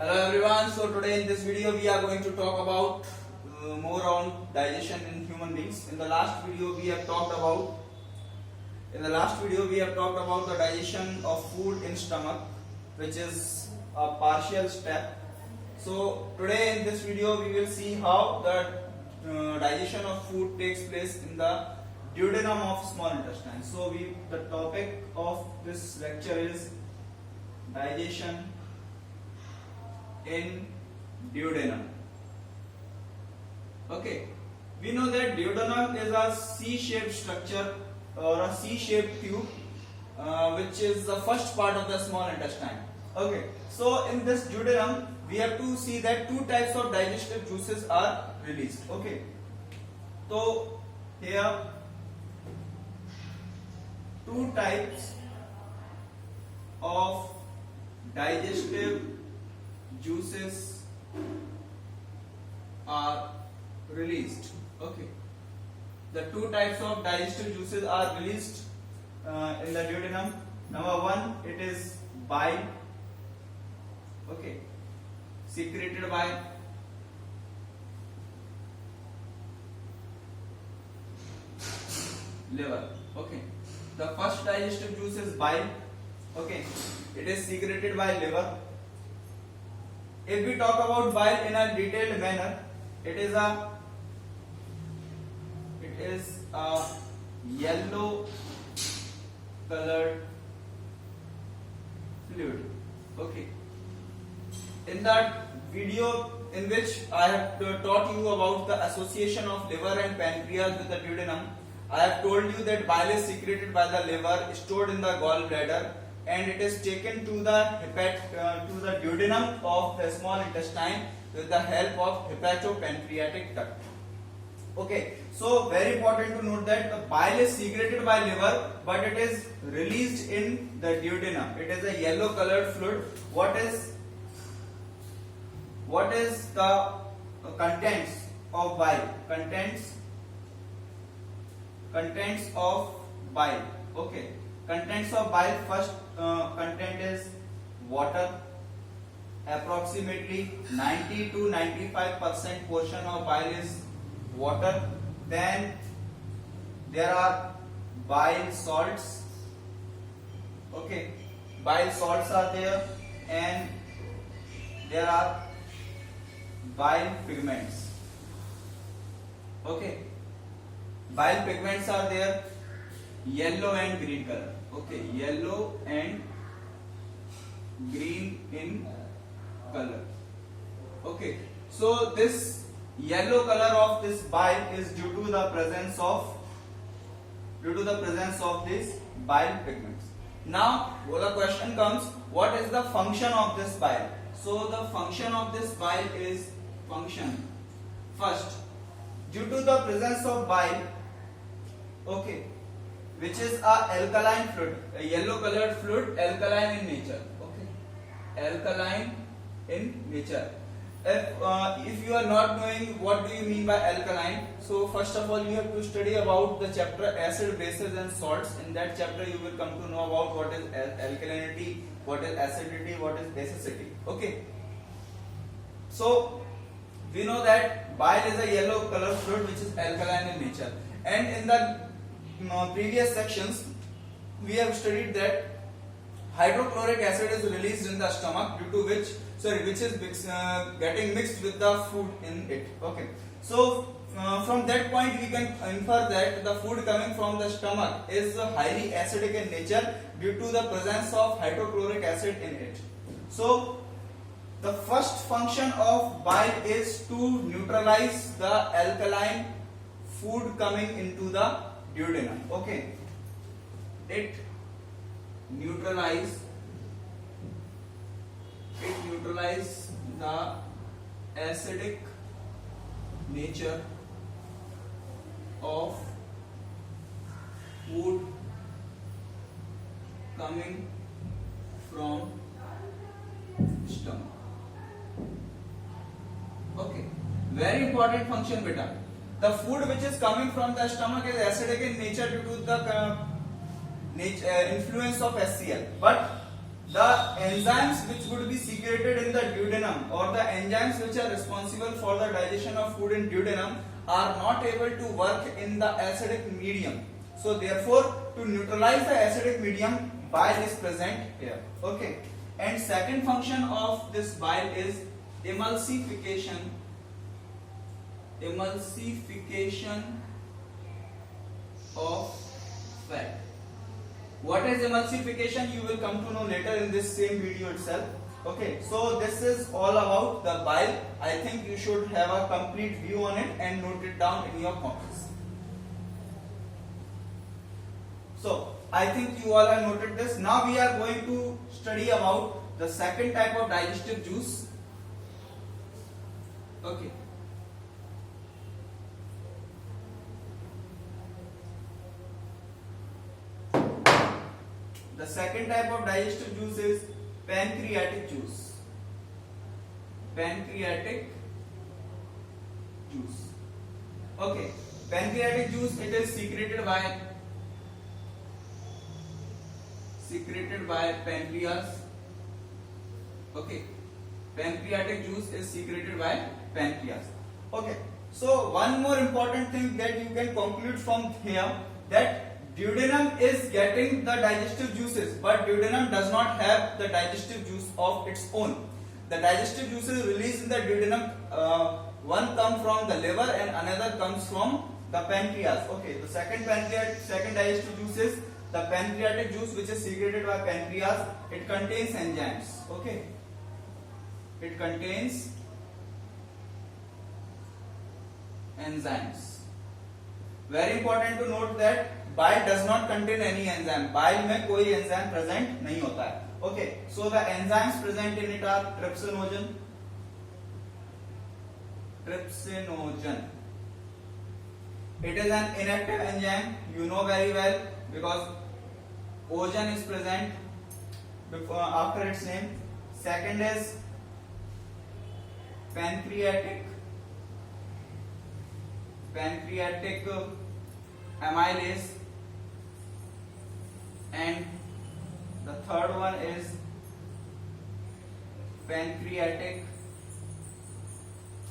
Hello everyone. So today in this video we are going to talk about more on digestion in human beings. In the last video we have talked about the digestion of food in stomach, which is a partial step. So today in this video we will see how the digestion of food takes place in the duodenum of small intestine. So the topic of this lecture is digestion in duodenum. Okay, we know that duodenum is a C-shaped structure or a C-shaped tube, which is the first part of the small intestine. Okay, so in this duodenum we have to see that two types of digestive juices are released. Okay, so here two types of digestive juices are released. Okay, the two types of digestive juices are released in the duodenum. Number one, it is bile. Okay, secreted by liver. Okay, the first digestive juice is bile. Okay, it is secreted by liver. If we talk about bile in a detailed manner, it is a yellow colored fluid. Okay. In that video in which I have taught you about the association of liver and pancreas with the duodenum, I have told you that bile is secreted by the liver, stored in the gallbladder, and it is taken to the duodenum of the small intestine with the help of hepatopancreatic duct. Okay, so very important to note that the bile is secreted by liver, but it is released in the duodenum. It is a yellow colored fluid. What is the contents of bile? Contents of bile. Okay, contents of bile, first content is water. Approximately 90 to 95% portion of bile is water. Then there are bile salts. Okay, bile salts are there, and there are bile pigments. Okay, bile pigments are there, yellow and green color. Okay, yellow and green in color. Okay, so this yellow color of this bile is due to the presence of these bile pigments. Now the question comes, what is the function of this bile? So the function of this bile is first, due to the presence of bile, okay, which is a alkaline fluid, a yellow colored fluid, alkaline in nature. Okay, alkaline in nature. If you are not knowing what do you mean by alkaline, so first of all you have to study about the chapter acid, bases and salts. In that chapter you will come to know about what is alkalinity, what is acidity, what is basicity. Okay, so we know that bile is a yellow color fluid which is alkaline in nature, and in the previous sections we have studied that hydrochloric acid is released in the stomach, due to which is getting mixed with the food in it. Okay, so from that point we can infer that the food coming from the stomach is highly acidic in nature due to the presence of hydrochloric acid in it. So the first function of bile is to neutralize the alkaline food coming into the duodenum. Okay, it neutralize the acidic nature of food coming from stomach. Okay, very important function beta. The food which is coming from the stomach is acidic in nature due to the influence of HCl, but the enzymes which would be secreted in the duodenum or the enzymes which are responsible for the digestion of food in duodenum are not able to work in the acidic medium. So therefore, to neutralize the acidic medium, bile is present here. Okay. And second function of this bile is emulsification. Emulsification of fat. What is emulsification? You will come to know later in this same video itself. Okay, so this is all about the bile. I think you should have a complete view on it and note it down in your copies. So I think you all have noted this. Now we are going to study about the second type of digestive juice. Okay. The second type of digestive juice is pancreatic juice. Pancreatic juice. Okay. Pancreatic juice, it is secreted by pancreas. Okay. Pancreatic juice is secreted by pancreas. Okay. So one more important thing that you can conclude from here, that duodenum is getting the digestive juices, but duodenum does not have the digestive juice of its own. The digestive juices released in the duodenum, one comes from the liver and another comes from the pancreas. Okay, the second digestive juice is the pancreatic juice, which is secreted by pancreas. It contains enzymes. Okay, it contains enzymes. Very important to note that bile does not contain any enzyme. Bile में कोई enzyme present नहीं होता है. Okay, so the enzymes present in it are trypsinogen. It is an inactive enzyme. You know very well because ogen is present before after its name. Second is pancreatic amylase, and the third one is pancreatic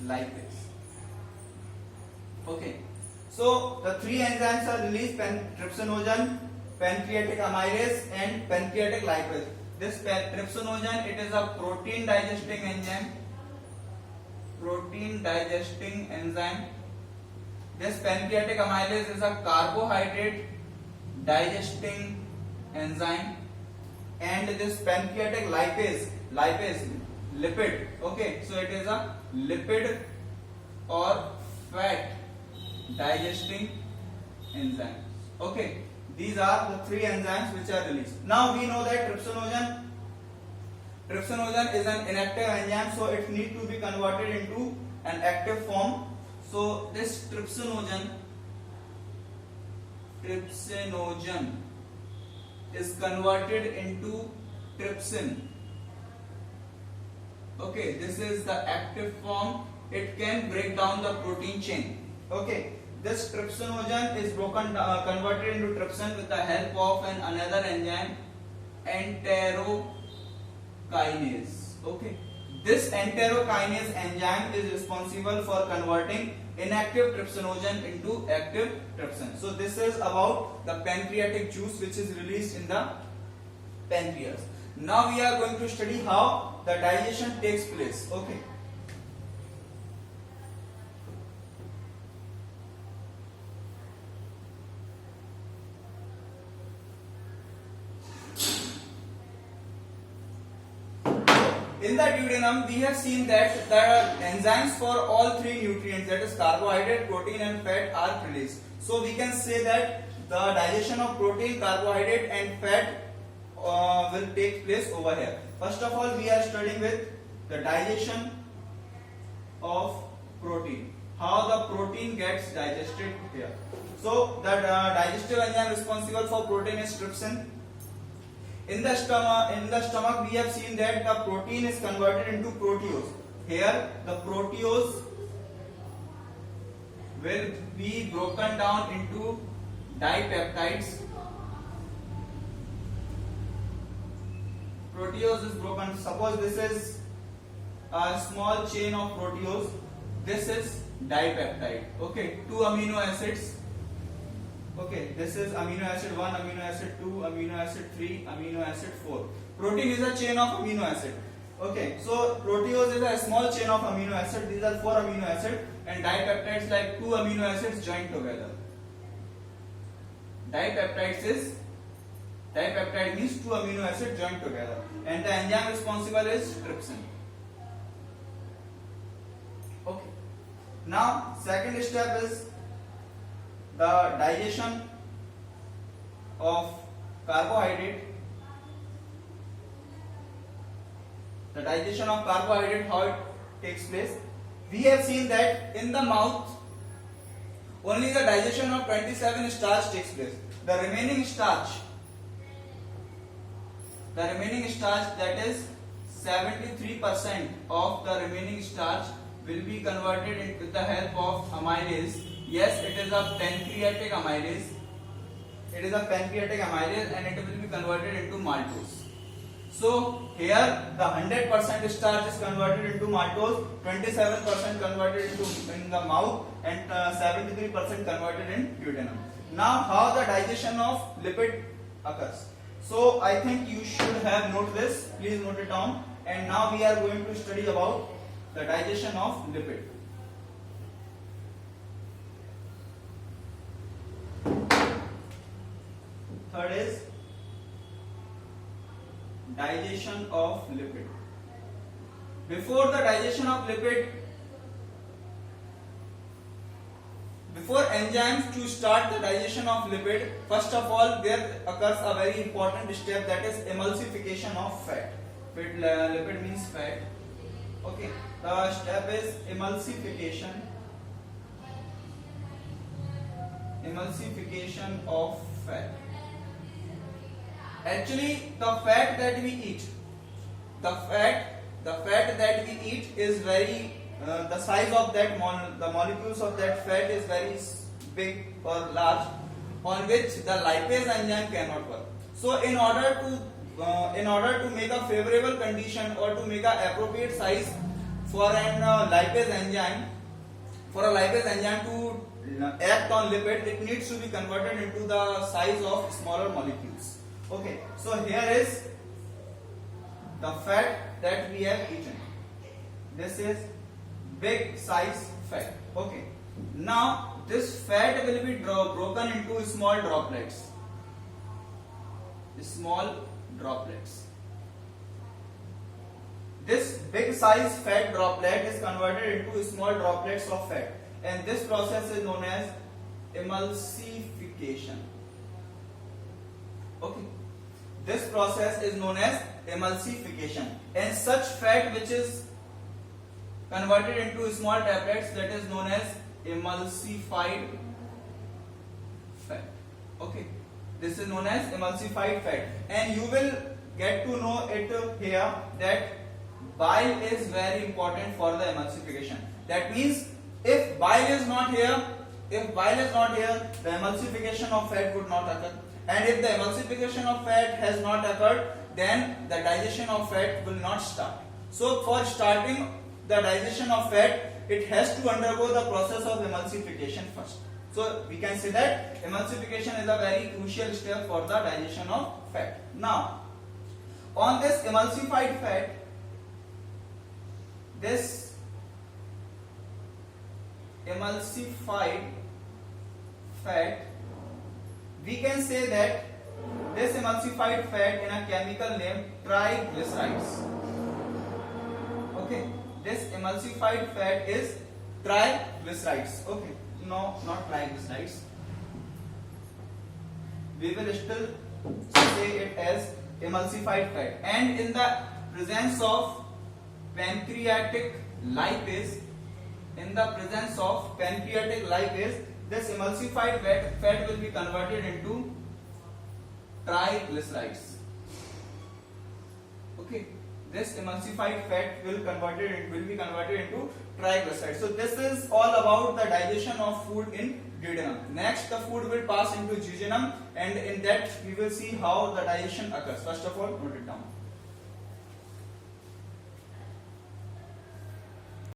lipase. Okay, so the three enzymes are released: trypsinogen, pancreatic amylase, and pancreatic lipase. This trypsinogen, it is a protein digesting enzyme. This pancreatic amylase is a carbohydrate digesting enzyme, and this pancreatic lipase lipid. Okay, so it is a lipid or fat digesting enzyme. Okay, these are the three enzymes which are released. Now we know that trypsinogen is an inactive enzyme, so it needs to be converted into an active form. So this trypsinogen is converted into trypsin. Okay, this is the active form. It can break down the protein chain. Okay, this trypsinogen is converted into trypsin with the help of another enzyme, enterokinase. Okay. This enterokinase enzyme is responsible for converting inactive trypsinogen into active trypsin. So this is about the pancreatic juice which is released in the pancreas. Now we are going to study how the digestion takes place. Okay. In the duodenum, we have seen that there are enzymes for all three nutrients, that is carbohydrate, protein and fat, are released. So we can say that the digestion of protein, carbohydrate and fat will take place over here. First of all, we are studying with the digestion of protein. How the protein gets digested here. So the digestive enzyme responsible for protein is trypsin. In the stomach, we have seen that the protein is converted into proteose. Here, the proteose will be broken down into dipeptides. protease is broken. Suppose this is a small chain of proteose. This is dipeptide. Okay, 2 amino acids. Okay, this is amino acid 1, amino acid 2, amino acid 3, amino acid 4. Protein is a chain of amino acid. Okay, so protease is a small chain of amino acid. These are 4 amino acids, and dipeptides like 2 amino acids joined together. Dipeptide means 2 amino acids joined together, and the enzyme responsible is trypsin. Okay. Now, second step is the digestion of carbohydrate. The digestion of carbohydrate, how it takes place. We have seen that in the mouth only the digestion of 27 starch takes place. The remaining starch that is 73% of the remaining starch will be converted with the help of amylase. Yes, it is a pancreatic amylase. It is a pancreatic amylase, and it will be converted into maltose. So here the 100% starch is converted into maltose, 27% converted in the mouth, and 73% converted in duodenum. Now, how the digestion of lipid occurs? So I think you should have noted this. Please note it down. And now we are going to study about the digestion of lipid. Third is digestion of lipid. Before the digestion of lipid, before enzymes to start the digestion of lipid, first of all there occurs a very important step, that is emulsification of fat. Lipid means fat. Okay, the step is emulsification of fat. Actually, the fat that we eat, is very the size of that the molecules of that fat is very big or large, on which the lipase enzyme cannot work. So in order to make a favorable condition or to make an appropriate size for an lipase enzyme, to act on lipid, it needs to be converted into the size of smaller molecules. Okay, so here is the fat that we have eaten. This is big size fat. Okay, now this fat will be broken into small droplets. This big size fat droplet is converted into small droplets of fat, and this process is known as emulsification. Okay, this process is known as emulsification, and such fat which is converted into small tablets, that is known as emulsified fat. Okay, this is known as emulsified fat, and you will get to know it here that bile is very important for the emulsification. That means if bile is not here, the emulsification of fat would not occur. And if the emulsification of fat has not occurred, then the digestion of fat will not start. So for starting the digestion of fat, it has to undergo the process of emulsification first. So we can say that emulsification is a very crucial step for the digestion of fat. Now, on this emulsified fat, we can say that this emulsified fat in a chemical name triglycerides. Okay, this emulsified fat is triglycerides. Okay, no, not triglycerides. We will still say it as emulsified fat, and in the presence of pancreatic lipase, this emulsified fat will be converted into triglycerides. Okay, this emulsified fat will be converted into triglycerides. So this is all about the digestion of food in duodenum. Next, the food will pass into jejunum, and in that we will see how the digestion occurs. First of all, note it down.